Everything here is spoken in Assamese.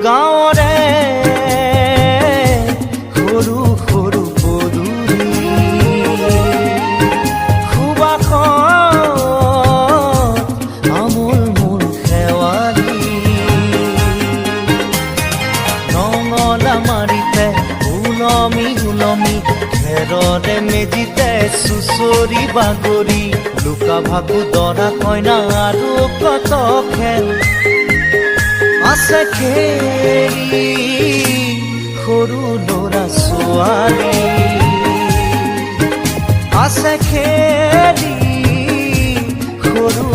গাঁৱৰে সৰু সৰু পদূলি সুবাসত আমোল মোল শেৱালি নঙলা মাৰিতে ওলমি ওলমি ঘেৰৰে মেজিতে চুচৰি বাগৰি লুকা ভাগু দৰা কইনা আৰু কত খেল আছে খেলি সৰু ল'ৰা ছোৱালী আছে খেলি সৰু